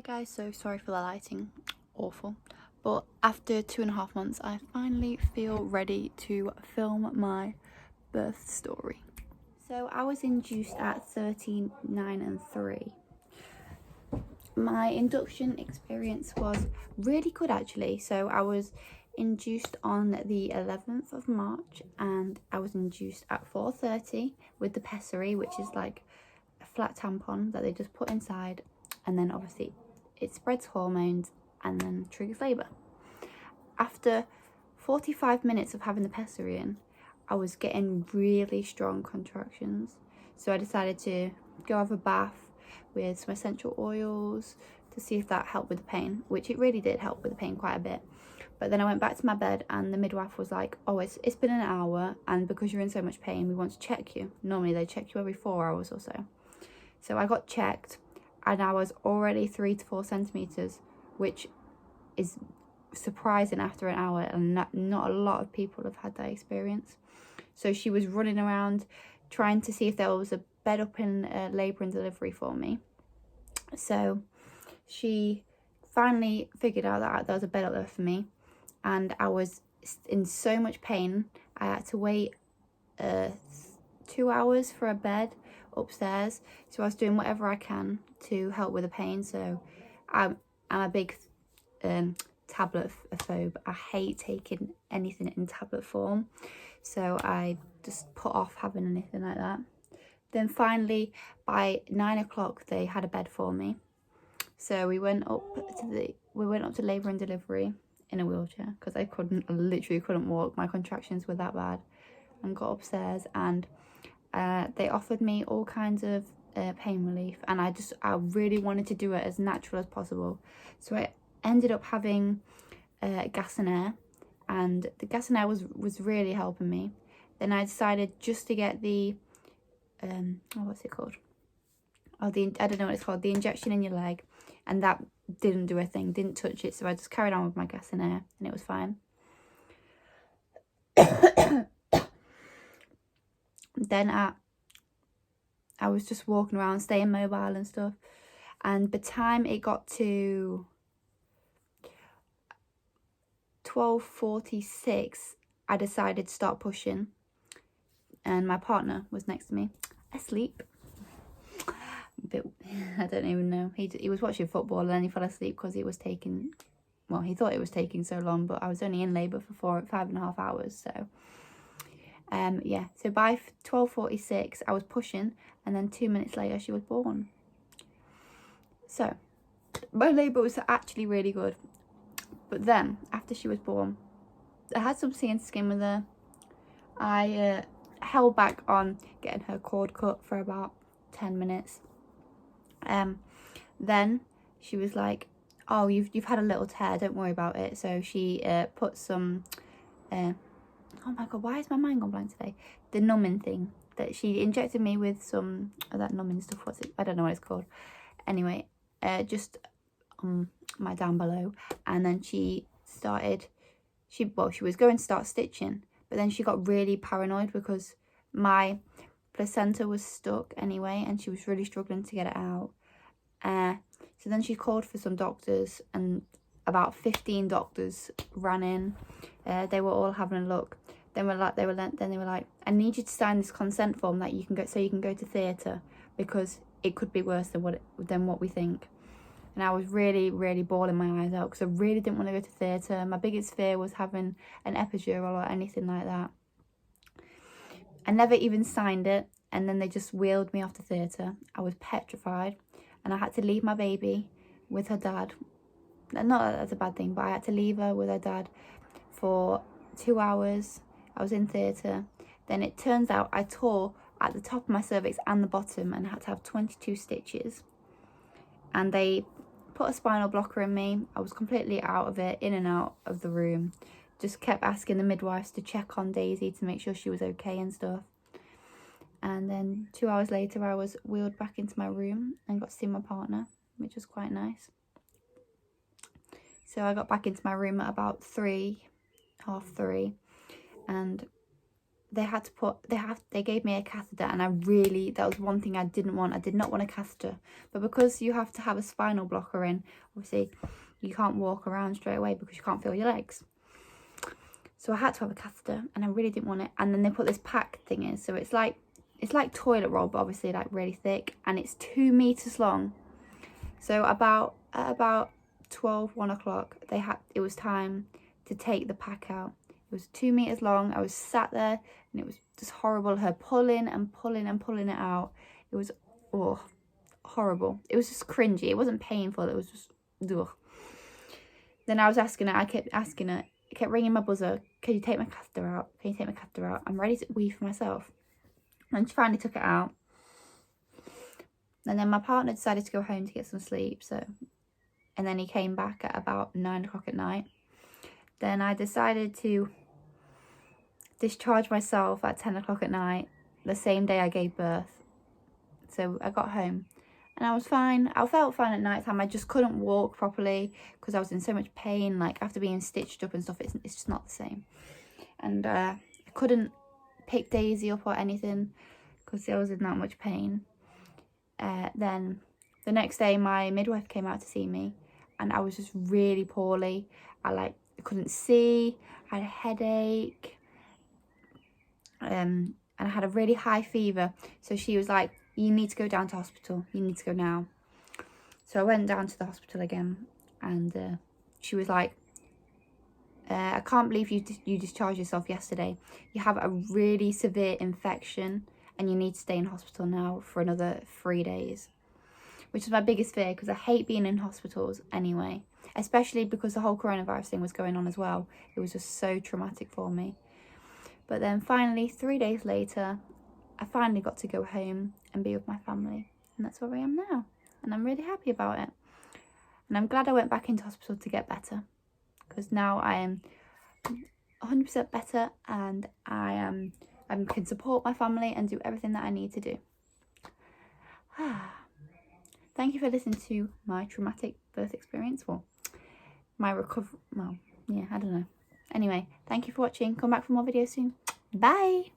Hi guys, so sorry for the lighting, awful. But after 2.5 months, I finally feel ready to film my birth story. So I was induced at 39 and 3. My induction experience was really good actually. So I was induced on the 11th of March and I was induced at 4:30 with the pessary, which is like a flat tampon that they just put inside, and then obviously it spreads hormones and then triggers labour. After 45 minutes of having the pessary in, I was getting really strong contractions. So I decided to go have a bath with some essential oils to see if that helped with the pain, which it really did help with the pain quite a bit. But then I went back to my bed and the midwife was like, oh, it's been an hour and because you're in so much pain, we want to check you. Normally they check you every 4 hours or so. So I got checked and I was already 3 to 4 centimetres, which is surprising after an hour, and not a lot of people have had that experience. So she was running around trying to see if there was a bed up in labour and delivery for me. So she finally figured out that there was a bed up there for me, and I was in so much pain I had to wait 2 hours for a bed upstairs. So I was doing whatever I can to help with the pain. So I'm a big tablet phobe. I hate taking anything in tablet form, so I just put off having anything like that. Then finally by 9 o'clock they had a bed for me, so we went up to labour and delivery in a wheelchair because I literally couldn't walk. My contractions were that bad, and got upstairs and they offered me all kinds of pain relief, and I really wanted to do it as natural as possible. So I ended up having gas and air, and the gas and air was really helping me. Then I decided just to get the what's it called? I don't know what it's called, the injection in your leg, and that didn't do a thing, didn't touch it. So I just carried on with my gas and air and it was fine. Then I was just walking around, staying mobile and stuff, and by the time it got to 12:46, I decided to start pushing, and my partner was next to me, asleep. I don't even know. He was watching football and then he fell asleep because he thought it was taking so long, but I was only in labour for 5.5 hours. So yeah, so by 12:46 I was pushing, and then 2 minutes later she was born. So my labour was actually really good. But then after she was born, I had some skin with her. I held back on getting her cord cut for about 10 minutes. Then she was like, oh, you've had a little tear, don't worry about it. So she put some oh my god, why is my mind gone blank today? The numbing thing that she injected me with, some of that numbing stuff. What's it? I don't know what it's called. Anyway, just on my down below, and then she was going to start stitching, but then she got really paranoid because my placenta was stuck anyway, and she was really struggling to get it out. So then she called for some doctors, and about 15 doctors ran in. They were all having a look. Then they were like, I need you to sign this consent form that you can go, so you can go to theatre, because it could be worse than what we think. And I was really, really bawling my eyes out because I really didn't want to go to theatre. My biggest fear was having an epidural or anything like that. I never even signed it, and then they just wheeled me off to theatre. I was petrified, and I had to leave my baby with her dad. Not that that's a bad thing, but I had to leave her with her dad for 2 hours. I was in theatre. Then it turns out I tore at the top of my cervix and the bottom, and I had to have 22 stitches. And they put a spinal blocker in me. I was completely out of it, in and out of the room. Just kept asking the midwives to check on Daisy to make sure she was okay and stuff. And then 2 hours later I was wheeled back into my room and got to see my partner, which was quite nice. So I got back into my room at about 3, half 3, and they gave me a catheter, and that was one thing I didn't want. I did not want a catheter, but because you have to have a spinal blocker in, obviously you can't walk around straight away because you can't feel your legs. So I had to have a catheter, and I really didn't want it. And then they put this pack thing in, so it's like toilet roll, but obviously like really thick, and it's 2 meters long. So at about 1 o'clock, it was time to take the pack out. It was 2 meters long. I was sat there, and it was just horrible. Her pulling and pulling and pulling it out. It was horrible. It was just cringy. It wasn't painful. It was just ugh. Then I was asking her. I kept asking her. I kept ringing my buzzer. Can you take my catheter out? Can you take my catheter out? I'm ready to wee for myself. And she finally took it out. And then my partner decided to go home to get some sleep. And then he came back at about 9 o'clock at night. Then I decided to discharge myself at 10 o'clock at night, the same day I gave birth. So I got home and I was fine. I felt fine at night time. I just couldn't walk properly because I was in so much pain. Like after being stitched up and stuff, it's just not the same. And I couldn't pick Daisy up or anything because I was in that much pain. Then the next day my midwife came out to see me, and I was just really poorly. I couldn't see, I had a headache, and I had a really high fever. So she was like, you need to go down to hospital, you need to go now. So I went down to the hospital again, and she was like, I can't believe you discharged yourself yesterday. You have a really severe infection and you need to stay in hospital now for another 3 days. Which is my biggest fear, because I hate being in hospitals anyway. Especially because the whole coronavirus thing was going on as well. It was just so traumatic for me. But then finally, 3 days later, I finally got to go home and be with my family. And that's where I am now. And I'm really happy about it. And I'm glad I went back into hospital to get better. Because now I am 100% better, and I can support my family and do everything that I need to do. Thank you for listening to my traumatic birth experience, or my recovery. Well, yeah, I don't know. Anyway, thank you for watching. Come back for more videos soon. Bye!